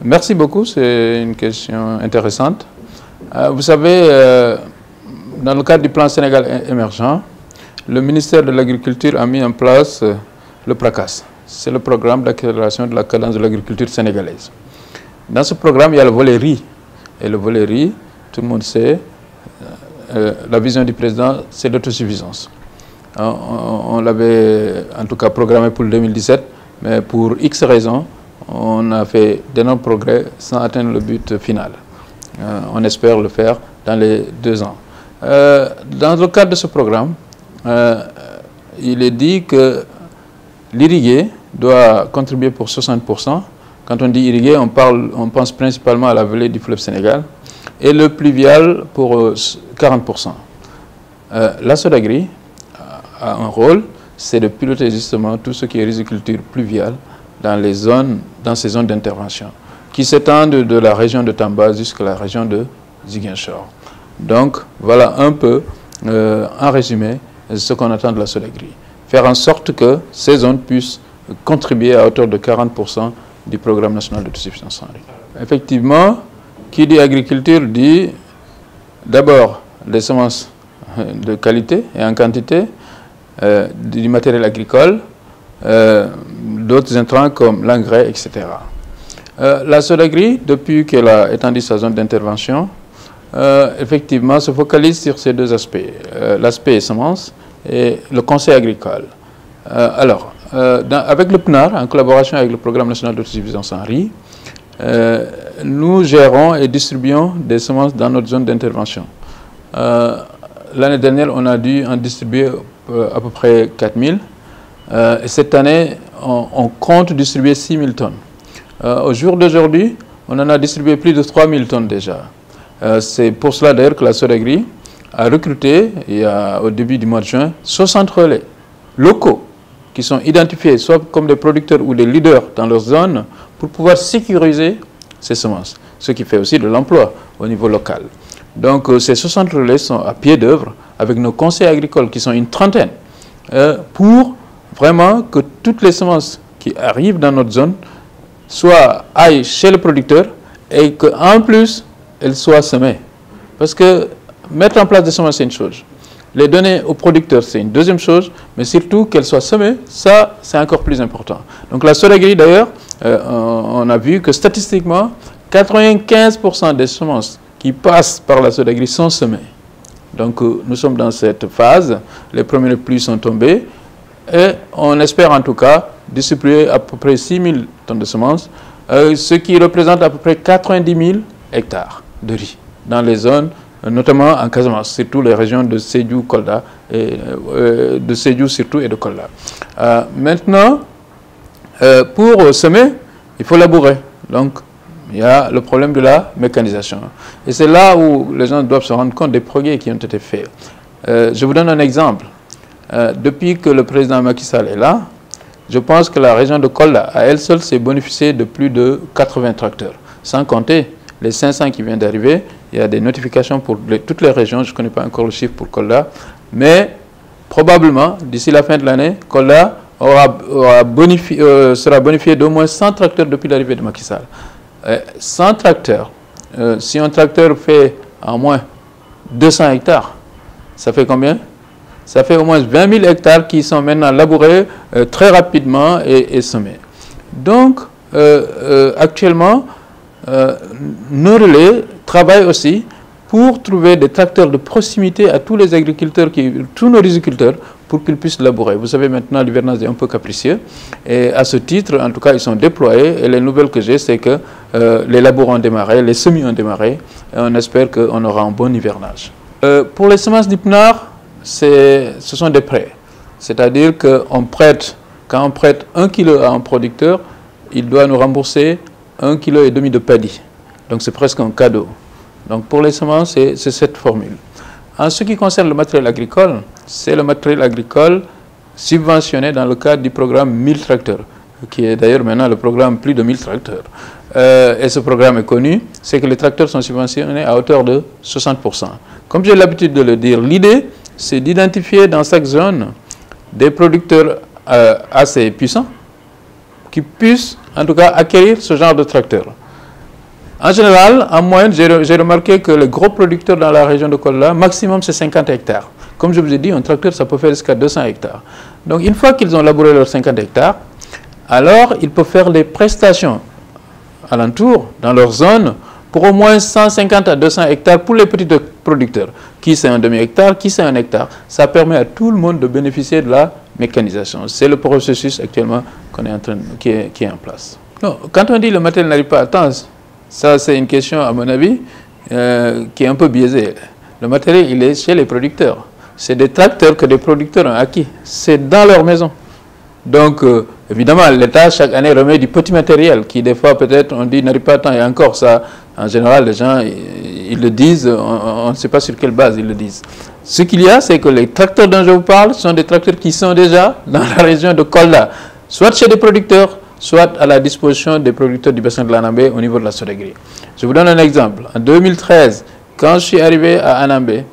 Merci beaucoup, c'est une question intéressante. Vous savez, dans le cadre du plan Sénégal émergent, le ministère de l'Agriculture a mis en place le PRACAS. C'est le programme d'accélération de la cadence de l'agriculture sénégalaise. Dans ce programme, il y a le volet riz. Et le volet riz, tout le monde sait, la vision du président, c'est l'autosuffisance. On l'avait en tout cas programmé pour 2017, mais pour X raisons, on a fait d'énormes progrès sans atteindre le but final. On espère le faire dans les 2 ans. Dans le cadre de ce programme, il est dit que l'irrigué doit contribuer pour 60%. Quand on dit irrigué, on pense principalement à la vallée du fleuve Sénégal. Et le pluvial pour 40%. La SODAGRI a un rôle, c'est de piloter justement tout ce qui est riziculture pluviale dans ces zones d'intervention, qui s'étendent de la région de Tamba jusqu'à la région de Ziguinchor. Donc, voilà un peu, en résumé, ce qu'on attend de la SODAGRI. Faire en sorte que ces zones puissent contribuer à hauteur de 40% du programme national d'autosuffisance en riz. Effectivement, qui dit agriculture dit d'abord des semences de qualité et en quantité, du matériel agricole, d'autres intrants comme l'engrais, etc. La SODAGRI, depuis qu'elle a étendu sa zone d'intervention, effectivement se focalise sur ces 2 aspects, l'aspect semences et le conseil agricole. Avec le PNAR, en collaboration avec le programme national d'autosuffisance en riz, nous gérons et distribuons des semences dans notre zone d'intervention. L'année dernière, on a dû en distribuer à peu près 4000. Et cette année, on compte distribuer 6000 tonnes. Au jour d'aujourd'hui, on en a distribué plus de 3000 tonnes déjà. C'est pour cela d'ailleurs que la SODAGRI a recruté, au début du mois de juin, 60 relais locaux qui sont identifiés soit comme des producteurs ou des leaders dans leur zone pour pouvoir sécuriser ces semences, ce qui fait aussi de l'emploi au niveau local. Donc ces 60 relais sont à pied d'œuvre avec nos conseils agricoles qui sont une trentaine pour vraiment que toutes les semences qui arrivent dans notre zone aillent chez le producteur et qu'en plus elles soient semées. Parce que mettre en place des semences c'est une chose, les donner aux producteurs c'est une deuxième chose, mais surtout qu'elles soient semées, ça c'est encore plus important. Donc la SODAGRI d'ailleurs, on a vu que statistiquement 95% des semences qui passent par la SODAGRI sont semées. Donc nous sommes dans cette phase, les premiers pluies sont tombées et on espère en tout cas distribuer à peu près 6000 tonnes de semences, ce qui représente à peu près 90 000 hectares de riz dans les zones, notamment en Casamance, surtout les régions de Sédhiou, Kolda, et de Sédhiou surtout et de Kolda. Maintenant, pour semer, il faut labourer. Donc, il y a le problème de la mécanisation. Et c'est là où les gens doivent se rendre compte des progrès qui ont été faits. Je vous donne un exemple. Depuis que le président Macky Sall est là, je pense que la région de Kolda, à elle seule, s'est bénéficiée de plus de 80 tracteurs. Sans compter les 500 qui viennent d'arriver. Il y a des notifications pour toutes les régions. Je ne connais pas encore le chiffre pour Kolda. Mais probablement, d'ici la fin de l'année, Kolda sera bonifié d'au moins 100 tracteurs depuis l'arrivée de Macky Sall. 100 tracteurs, si un tracteur fait en moins 200 hectares, ça fait combien? Ça fait au moins 20 000 hectares qui sont maintenant labourés très rapidement et semés. Donc, actuellement, nos relais travaillent aussi pour trouver des tracteurs de proximité à tous les agriculteurs, tous nos riziculteurs, pour qu'ils puissent labourer. Vous savez, maintenant, l'hivernage est un peu capricieux. Et à ce titre, en tout cas, ils sont déployés. Et les nouvelles que j'ai, c'est que les labours ont démarré, les semis ont démarré. Et on espère qu'on aura un bon hivernage. Pour les semences du PNAR, ce sont des prêts. C'est-à-dire qu'on prête, quand on prête 1 kg à un producteur, il doit nous rembourser 1,5 kg de paddy. Donc c'est presque un cadeau. Donc pour les semences, c'est cette formule. En ce qui concerne le matériel agricole, c'est le matériel agricole subventionné dans le cadre du programme 1000 tracteurs, qui est d'ailleurs maintenant le programme plus de 1000 tracteurs. Et ce programme est connu, c'est que les tracteurs sont subventionnés à hauteur de 60%. Comme j'ai l'habitude de le dire, l'idée, c'est d'identifier dans chaque zone des producteurs assez puissants qui puissent en tout cas acquérir ce genre de tracteurs. En général, en moyenne, j'ai remarqué que les gros producteurs dans la région de Kolda, maximum c'est 50 hectares. Comme je vous ai dit, un tracteur, ça peut faire jusqu'à 200 hectares. Donc une fois qu'ils ont labouré leurs 50 hectares, alors ils peuvent faire les prestations alentour, dans leur zone, pour au moins 150 à 200 hectares pour les petits producteurs. Qui c'est un demi-hectare, qui c'est un hectare. Ça permet à tout le monde de bénéficier de la mécanisation. C'est le processus actuellement qui est en place. Non, quand on dit le matériel n'arrive pas à temps, ça c'est une question à mon avis qui est un peu biaisée. Le matériel il est chez les producteurs. C'est des tracteurs que des producteurs ont acquis. C'est dans leur maison. Donc évidemment l'État chaque année remet du petit matériel qui des fois peut-être on dit n'arrive pas à temps et encore ça. En général, les gens, ils le disent, on ne sait pas sur quelle base ils le disent. Ce qu'il y a, c'est que les tracteurs dont je vous parle sont des tracteurs qui sont déjà dans la région de Kolda, soit chez des producteurs, soit à la disposition des producteurs du bassin de l'Anambé au niveau de la Sodagri. Je vous donne un exemple. En 2013, quand je suis arrivé à Anambé,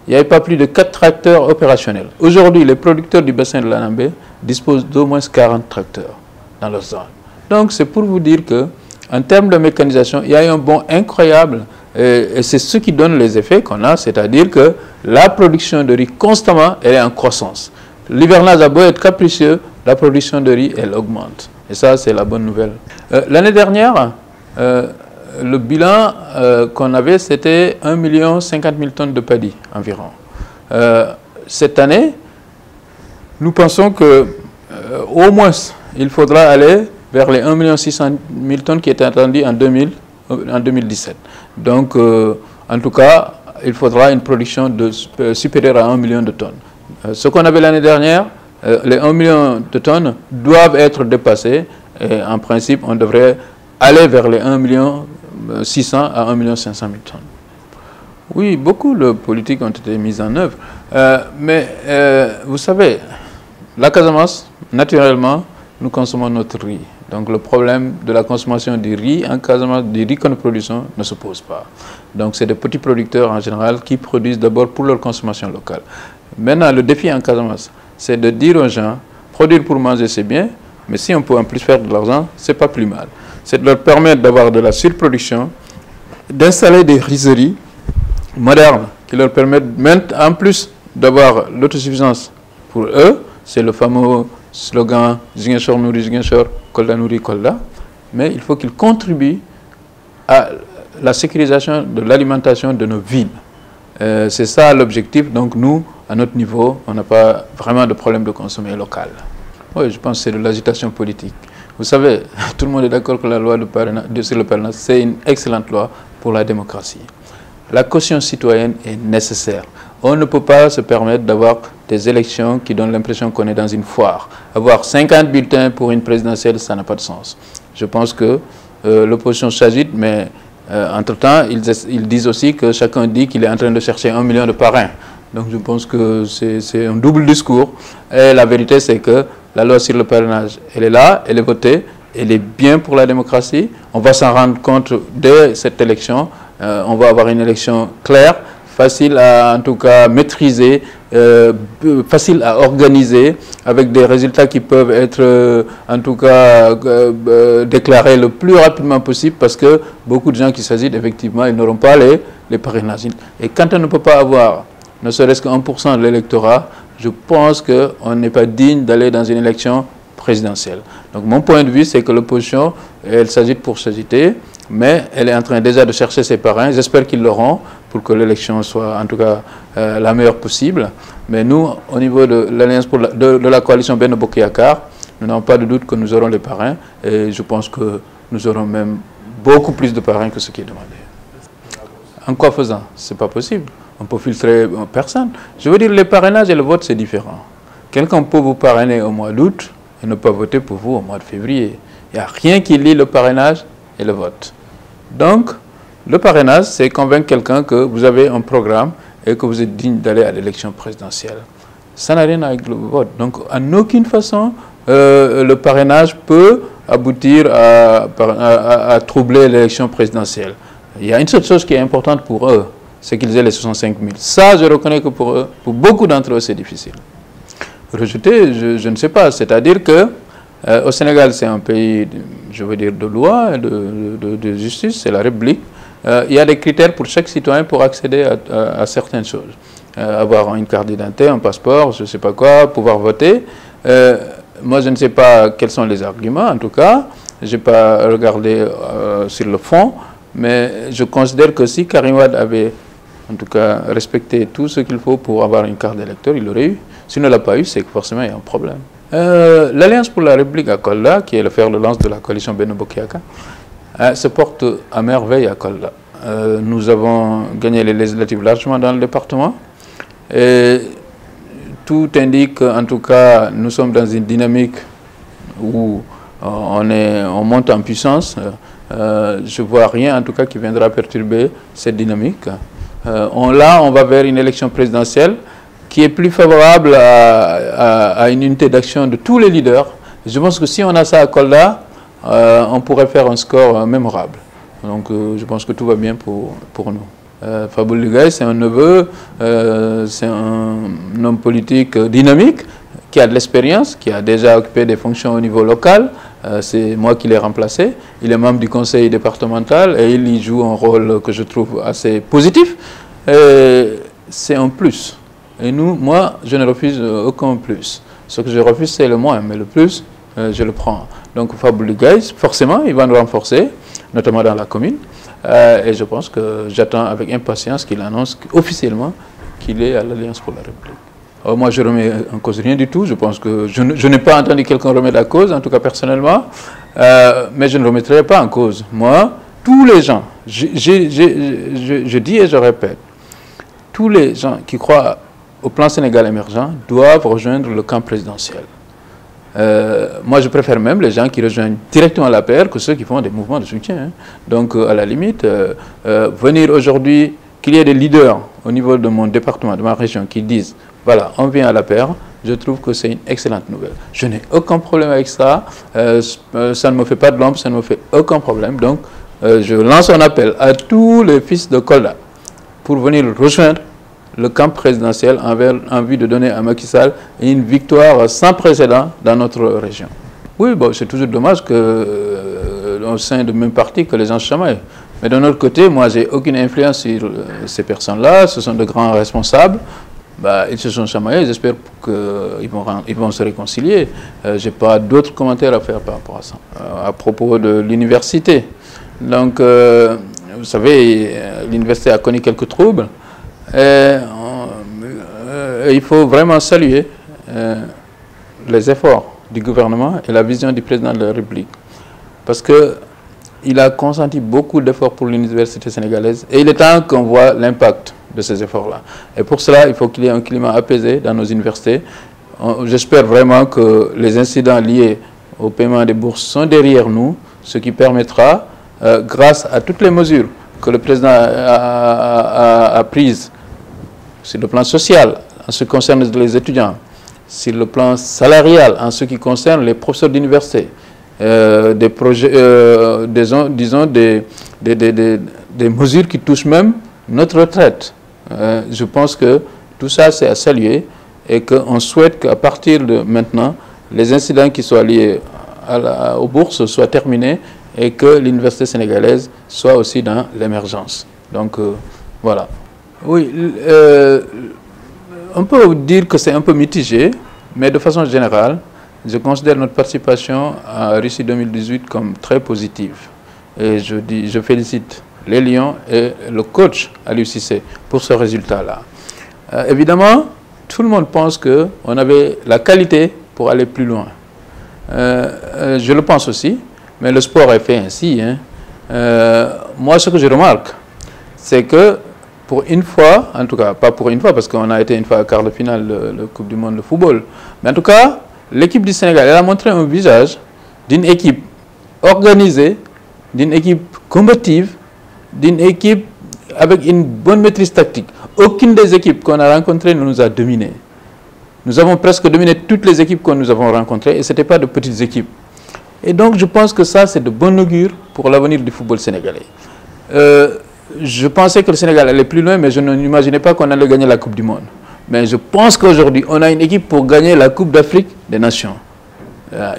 il n'y avait pas plus de 4 tracteurs opérationnels. Aujourd'hui, les producteurs du bassin de l'Anambé disposent d'au moins 40 tracteurs dans leur zone. Donc, c'est pour vous dire que en termes de mécanisation, il y a eu un bond incroyable et c'est ce qui donne les effets qu'on a, c'est-à-dire que la production de riz constamment, elle est en croissance. L'hivernage a beau être capricieux, la production de riz, elle augmente. Et ça, c'est la bonne nouvelle. L'année dernière, le bilan qu'on avait, c'était 1 50 000 tonnes de paddy environ. Cette année, nous pensons que au moins, il faudra aller vers les 1 600 000 tonnes qui étaient attendues en 2017. Donc, en tout cas, il faudra une production supérieure à 1 million de tonnes. Ce qu'on avait l'année dernière, les 1 million de tonnes doivent être dépassés. Et en principe, on devrait aller vers les 1 600 à 1 500 000 tonnes. Oui, beaucoup de politiques ont été mises en œuvre. Mais vous savez, la Casamance, naturellement, nous consommons notre riz. Donc le problème de la consommation du riz en Casamance, du riz que nous produisons, ne se pose pas. Donc c'est des petits producteurs en général qui produisent d'abord pour leur consommation locale. Maintenant, le défi en Casamance, c'est de dire aux gens, produire pour manger c'est bien, mais si on peut en plus faire de l'argent, c'est pas plus mal. C'est de leur permettre d'avoir de la surproduction, d'installer des rizeries modernes qui leur permettent, en plus d'avoir l'autosuffisance pour eux, c'est le fameux slogan Ziguinchor Nouri Ziguinchor, Kolda Nouri Kolda, mais il faut qu'ils contribuent à la sécurisation de l'alimentation de nos villes. C'est ça l'objectif. Donc nous, à notre niveau, on n'a pas vraiment de problème de consommer local. Oui, je pense que c'est de l'agitation politique. Vous savez, tout le monde est d'accord que la loi sur le parrainage, c'est une excellente loi pour la démocratie. La caution citoyenne est nécessaire. On ne peut pas se permettre d'avoir des élections qui donnent l'impression qu'on est dans une foire. Avoir 50 bulletins pour une présidentielle, ça n'a pas de sens. Je pense que l'opposition s'agite, mais entre-temps, ils disent aussi que chacun dit qu'il est en train de chercher 1 million de parrains. Donc je pense que c'est un double discours. Et la vérité, c'est que la loi sur le parrainage, elle est là, elle est votée, elle est bien pour la démocratie. On va s'en rendre compte dès cette élection. On va avoir une élection claire, facile à en tout cas maîtriser, facile à organiser, avec des résultats qui peuvent être en tout cas déclarés le plus rapidement possible, parce que beaucoup de gens qui s'agitent, effectivement, ils n'auront pas les parrainages. Et quand on ne peut pas avoir ne serait-ce que 1% de l'électorat, je pense qu'on n'est pas digne d'aller dans une élection présidentielle. Donc mon point de vue, c'est que l'opposition, elle s'agite pour s'agiter, mais elle est en train déjà de chercher ses parrains. J'espère qu'ils l'auront pour que l'élection soit en tout cas la meilleure possible. Mais nous, au niveau de l'alliance de la coalition Benno Bokk Yakaar, nous n'avons pas de doute que nous aurons les parrains, et je pense que nous aurons même beaucoup plus de parrains que ce qui est demandé. En quoi faisant? Ce n'est pas possible. On peut filtrer personne. Je veux dire, les parrainages et le vote, c'est différent. Quelqu'un peut vous parrainer au mois d'août et ne pas voter pour vous au mois de février. Il n'y a rien qui lie le parrainage et le vote. Donc, le parrainage, c'est convaincre quelqu'un que vous avez un programme et que vous êtes digne d'aller à l'élection présidentielle. Ça n'a rien avec le vote. Donc, en aucune façon, le parrainage peut aboutir à troubler l'élection présidentielle. Il y a une seule chose qui est importante pour eux, c'est qu'ils aient les 65 000. Ça, je reconnais que pour eux, pour beaucoup d'entre eux, c'est difficile. rejeter, je ne sais pas. C'est-à-dire que au Sénégal, c'est un pays, je veux dire, de loi, de justice, c'est la République. Il y a des critères pour chaque citoyen pour accéder à certaines choses. Avoir une carte d'identité, un passeport, je ne sais pas quoi, pouvoir voter. Moi, je ne sais pas quels sont les arguments, en tout cas. Je n'ai pas regardé sur le fond, mais je considère que si Karim Wade avait, en tout cas, respecté tout ce qu'il faut pour avoir une carte d'électeur, il l'aurait eu. S'il ne l'a pas eu, c'est que forcément, il y a un problème. L'Alliance pour la République à Kolda, qui est le fer de lance de la coalition Benno Bokk Yakaar, se porte à merveille à Kolda. Nous avons gagné les législatives largement dans le département. Et tout indique, en tout cas, nous sommes dans une dynamique où on monte en puissance. Je ne vois rien, en tout cas, qui viendra perturber cette dynamique. Là, on va vers une élection présidentielle qui est plus favorable à une unité d'action de tous les leaders. Je pense que si on a ça à Kolda, on pourrait faire un score mémorable. Donc je pense que tout va bien pour nous. Fabou Ligay, c'est un neveu, c'est un homme politique dynamique, qui a de l'expérience, qui a déjà occupé des fonctions au niveau local. C'est moi qui l'ai remplacé. Il est membre du conseil départemental et il y joue un rôle que je trouve assez positif. C'est un plus. Et moi, je ne refuse aucun plus. Ce que je refuse, c'est le moins, mais le plus, je le prends. Donc Fabou Ligay, forcément, il va nous renforcer, notamment dans la commune. Et je pense que j'attends avec impatience qu'il annonce officiellement qu'il est à l'Alliance pour la République. Moi, je ne remets en cause rien du tout. Je pense que je n'ai pas entendu quelqu'un remettre en cause, en tout cas personnellement. Mais je ne remettrai pas en cause. Moi, tous les gens, je dis et je répète, tous les gens qui croient au plan Sénégal émergent doivent rejoindre le camp présidentiel. Moi, je préfère même les gens qui rejoignent directement la paire que ceux qui font des mouvements de soutien. Hein. Donc, à la limite, venir aujourd'hui, qu'il y ait des leaders au niveau de mon département, de ma région, qui disent, voilà, on vient à la paire, je trouve que c'est une excellente nouvelle. Je n'ai aucun problème avec ça, ça ne me fait pas de l'ombre, ça ne me fait aucun problème. Donc, je lance un appel à tous les fils de Kolda pour venir rejoindre le camp présidentiel en vue de donner à Macky Sall une victoire sans précédent dans notre région. Oui, bon, c'est toujours dommage qu'au sein du même parti que les gens se chamaillent. Mais d'un autre côté, moi, j'ai aucune influence sur ces personnes-là. Ce sont de grands responsables. Ils se sont chamaillés. J'espère qu'ils vont se réconcilier. Je n'ai pas d'autres commentaires à faire par rapport à ça. À propos de l'université. Donc, vous savez, l'université a connu quelques troubles. Il faut vraiment saluer les efforts du gouvernement et la vision du président de la République. Parce qu'il a consenti beaucoup d'efforts pour l'université sénégalaise et il est temps qu'on voit l'impact de ces efforts-là. Et pour cela, il faut qu'il y ait un climat apaisé dans nos universités. J'espère vraiment que les incidents liés au paiement des bourses sont derrière nous, ce qui permettra, grâce à toutes les mesures que le président a prises, sur le plan social, en ce qui concerne les étudiants, sur le plan salarial, en ce qui concerne les professeurs d'université, des projets, disons des mesures qui touchent même notre retraite. Je pense que tout ça, c'est à saluer et qu'on souhaite qu'à partir de maintenant, les incidents qui soient liés aux bourses soient terminés et que l'université sénégalaise soit aussi dans l'émergence. Donc, voilà. Oui, on peut dire que c'est un peu mitigé, mais de façon générale, je considère notre participation à Russie 2018 comme très positive. Et je félicite les Lions et le coach Aliou Cissé pour ce résultat-là. Évidemment, tout le monde pense qu'on avait la qualité pour aller plus loin. Je le pense aussi, mais le sport est fait ainsi. Hein. Moi, ce que je remarque, c'est que pour une fois, en tout cas, pas pour une fois, parce qu'on a été une fois à quart de finale de la Coupe du Monde de football, mais en tout cas, l'équipe du Sénégal, elle a montré un visage d'une équipe organisée, d'une équipe combative, d'une équipe avec une bonne maîtrise tactique. Aucune des équipes qu'on a rencontrées ne nous a dominés. Nous avons presque dominé toutes les équipes que nous avons rencontrées et ce n'étaient pas de petites équipes. Et donc, je pense que ça, c'est de bon augure pour l'avenir du football sénégalais. Je pensais que le Sénégal allait plus loin, mais je n'imaginais pas qu'on allait gagner la Coupe du Monde. Mais je pense qu'aujourd'hui, on a une équipe pour gagner la Coupe d'Afrique des Nations.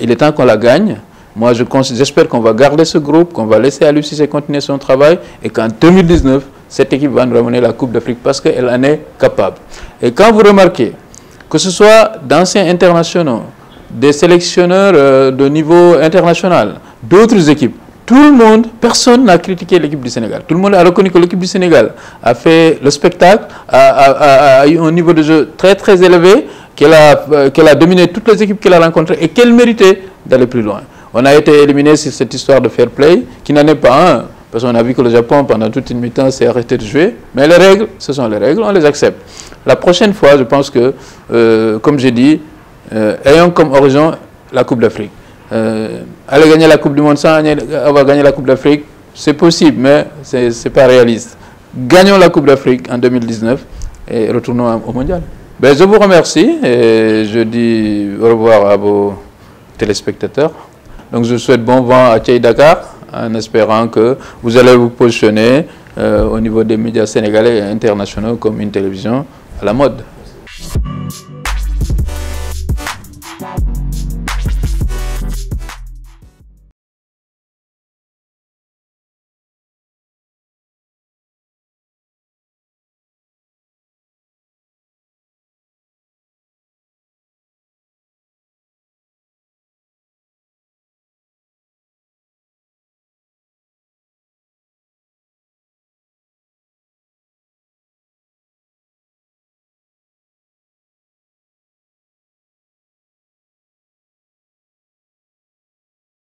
Il est temps qu'on la gagne. Moi, j'espère qu'on va garder ce groupe, qu'on va laisser Aliou Cissé continuer son travail et qu'en 2019, cette équipe va nous ramener la Coupe d'Afrique parce qu'elle en est capable. Et quand vous remarquez que ce soit d'anciens internationaux, des sélectionneurs de niveau international, d'autres équipes, tout le monde, personne n'a critiqué l'équipe du Sénégal. Tout le monde a reconnu que l'équipe du Sénégal a fait le spectacle, a eu un niveau de jeu très très élevé, qu'elle a dominé toutes les équipes qu'elle a rencontrées et qu'elle méritait d'aller plus loin. On a été éliminé sur cette histoire de fair play, qui n'en est pas un, parce qu'on a vu que le Japon, pendant toute une mi-temps, s'est arrêté de jouer. Mais les règles, ce sont les règles, on les accepte. La prochaine fois, je pense que, comme j'ai dit, ayons comme horizon la Coupe d'Afrique. Aller gagner la Coupe du Monde sans avoir gagné la Coupe d'Afrique, c'est possible, mais ce n'est pas réaliste. Gagnons la Coupe d'Afrique en 2019 et retournons au Mondial. Ben, je vous remercie et je dis au revoir à vos téléspectateurs. Donc je souhaite bon vent à Thiès Dakar en espérant que vous allez vous positionner au niveau des médias sénégalais et internationaux comme une télévision à la mode.